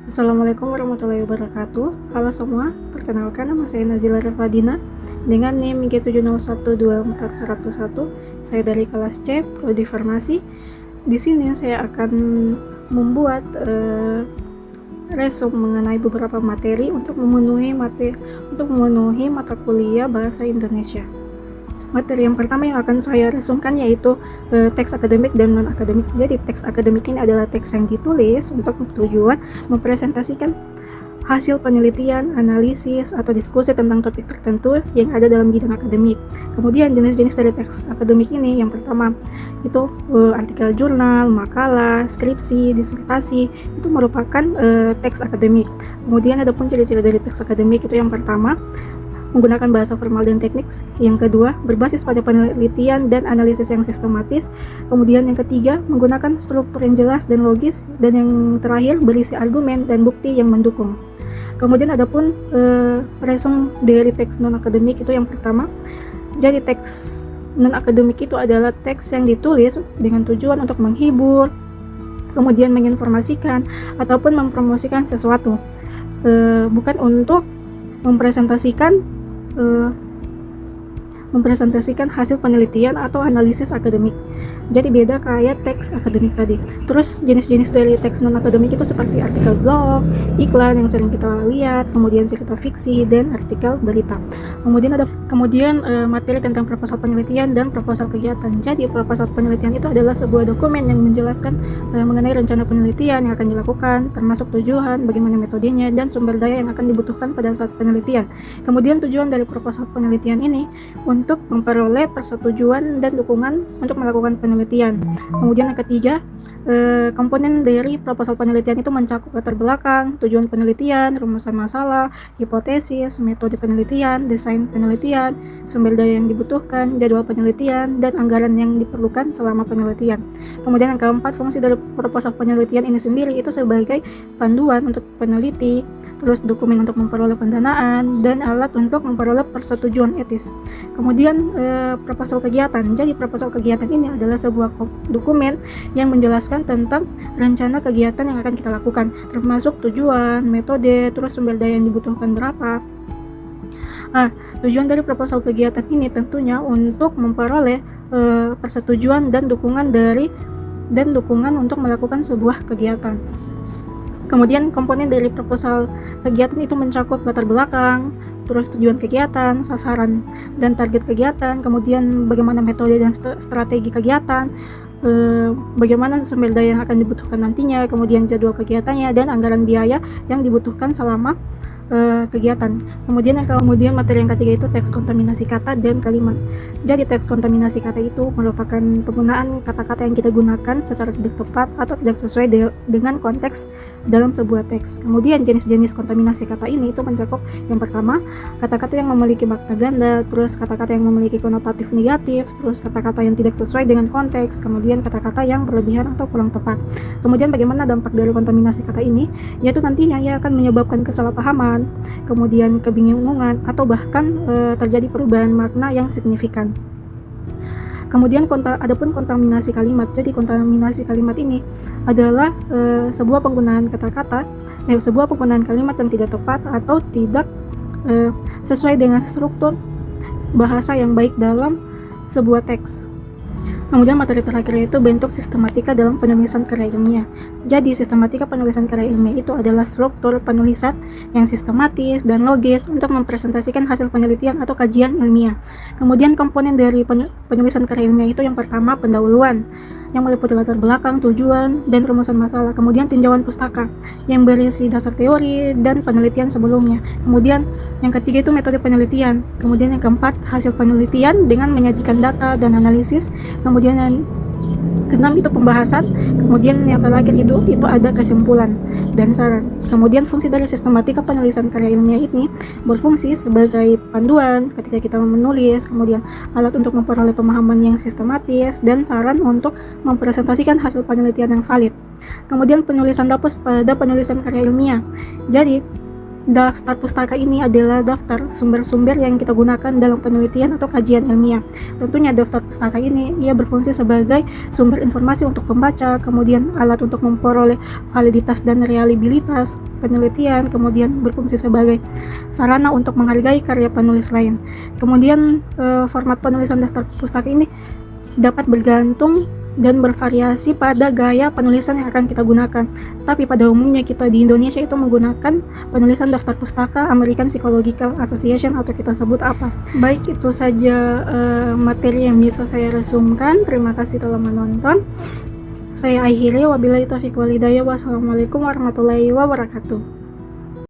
Assalamualaikum warahmatullahi wabarakatuh. Halo semua, perkenalkan nama saya Nazila Revadina dengan NIM G7012411. Saya dari kelas C, Prodi Farmasi. Di sini saya akan membuat resume mengenai beberapa materi untuk memenuhi mata kuliah Bahasa Indonesia. Materi yang pertama yang akan saya resumkan yaitu teks akademik dan non-akademik. Jadi teks akademik ini adalah teks yang ditulis untuk tujuan mempresentasikan hasil penelitian, analisis, atau diskusi tentang topik tertentu yang ada dalam bidang akademik. Kemudian jenis-jenis dari teks akademik ini yang pertama itu artikel jurnal, makalah, skripsi, disertasi, itu merupakan teks akademik. Kemudian ada pun ciri-ciri dari teks akademik itu yang pertama menggunakan bahasa formal dan teknik. Yang kedua, berbasis pada penelitian dan analisis yang sistematis. Kemudian yang ketiga, menggunakan struktur yang jelas dan logis. Dan yang terakhir, berisi argumen dan bukti yang mendukung. Kemudian ada pun resume dari teks non-akademik itu yang pertama. Jadi teks non-akademik itu adalah teks yang ditulis dengan tujuan untuk menghibur, kemudian menginformasikan, ataupun mempromosikan sesuatu. Bukan untuk mempresentasikan hasil penelitian atau analisis akademik. Jadi beda kayak teks akademik tadi. Terus jenis-jenis dari teks non-akademik itu seperti artikel blog, iklan yang sering kita lihat, kemudian cerita fiksi, dan artikel berita. Kemudian materi tentang proposal penelitian dan proposal kegiatan. Jadi proposal penelitian itu adalah sebuah dokumen yang menjelaskan mengenai rencana penelitian yang akan dilakukan, termasuk tujuan, bagaimana metodenya, dan sumber daya yang akan dibutuhkan pada saat penelitian. Kemudian tujuan dari proposal penelitian ini untuk memperoleh persetujuan dan dukungan untuk melakukan penelitian. Kemudian yang ketiga, komponen dari proposal penelitian itu mencakup latar belakang, tujuan penelitian, rumusan masalah, hipotesis, metode penelitian, desain penelitian, sumber daya yang dibutuhkan, jadwal penelitian, dan anggaran yang diperlukan selama penelitian. Kemudian yang keempat, fungsi dari proposal penelitian ini sendiri itu sebagai panduan untuk peneliti, terus dokumen untuk memperoleh pendanaan, dan alat untuk memperoleh persetujuan etis. Kemudian proposal kegiatan. Jadi proposal kegiatan ini adalah sebuah dokumen yang menjelaskan tentang rencana kegiatan yang akan kita lakukan, termasuk tujuan, metode, terus sumber daya yang dibutuhkan berapa. Tujuan dari proposal kegiatan ini tentunya untuk memperoleh persetujuan dan dukungan untuk melakukan sebuah kegiatan. Kemudian komponen dari proposal kegiatan itu mencakup latar belakang, terus tujuan kegiatan, sasaran dan target kegiatan, kemudian bagaimana metode dan strategi kegiatan, bagaimana sumber daya yang akan dibutuhkan nantinya, kemudian jadwal kegiatannya, dan anggaran biaya yang dibutuhkan selama kegiatan. Kemudian materi yang ketiga itu teks kontaminasi kata dan kalimat. Jadi teks kontaminasi kata itu merupakan penggunaan kata-kata yang kita gunakan secara tidak tepat atau tidak sesuai dengan konteks dalam sebuah teks. Kemudian jenis-jenis kontaminasi kata ini itu mencakup yang pertama, kata-kata yang memiliki makna ganda, terus kata-kata yang memiliki konotatif negatif, terus kata-kata yang tidak sesuai dengan konteks, kemudian kata-kata yang berlebihan atau kurang tepat. Kemudian bagaimana dampak dari kontaminasi kata ini? Yaitu nantinya ia akan menyebabkan kesalahpahaman, kemudian kebingungan, atau bahkan terjadi perubahan makna yang signifikan. Kemudian adapun kontaminasi kalimat. Jadi kontaminasi kalimat ini adalah sebuah penggunaan kalimat yang tidak tepat atau tidak sesuai dengan struktur bahasa yang baik dalam sebuah teks. Kemudian materi terakhir itu bentuk sistematika dalam penulisan karya ilmiah. Jadi sistematika penulisan karya ilmiah itu adalah struktur penulisan yang sistematis dan logis untuk mempresentasikan hasil penelitian atau kajian ilmiah. Kemudian komponen dari penulisan karya ilmiah itu yang pertama pendahuluan, yang meliputi latar belakang, tujuan, dan rumusan masalah. Kemudian tinjauan pustaka yang berisi dasar teori dan penelitian sebelumnya. Kemudian yang ketiga itu metode penelitian. Kemudian yang keempat, hasil penelitian dengan menyajikan data dan analisis. Kemudian yang keenam itu pembahasan. Kemudian yang terakhir itu ada kesimpulan dan saran. Kemudian fungsi dari sistematika penulisan karya ilmiah ini berfungsi sebagai panduan ketika kita menulis, kemudian alat untuk memperoleh pemahaman yang sistematis, dan saran untuk mempresentasikan hasil penelitian yang valid. Kemudian penulisan dapus pada penulisan karya ilmiah. Jadi Daftar pustaka ini adalah daftar sumber-sumber yang kita gunakan dalam penelitian atau kajian ilmiah. Tentunya daftar pustaka ini ia berfungsi sebagai sumber informasi untuk pembaca, kemudian alat untuk memperoleh validitas dan reliabilitas penelitian, kemudian berfungsi sebagai sarana untuk menghargai karya penulis lain. Kemudian format penulisan daftar pustaka ini dapat bergantung dan bervariasi pada gaya penulisan yang akan kita gunakan. Tapi pada umumnya kita di Indonesia itu menggunakan penulisan daftar pustaka American Psychological Association atau kita sebut apa. Baik, itu saja materi yang bisa saya resumkan. Terima kasih telah menonton. Saya akhiri, wabillahi taufiq wal hidayah. Wassalamualaikum warahmatullahi wabarakatuh.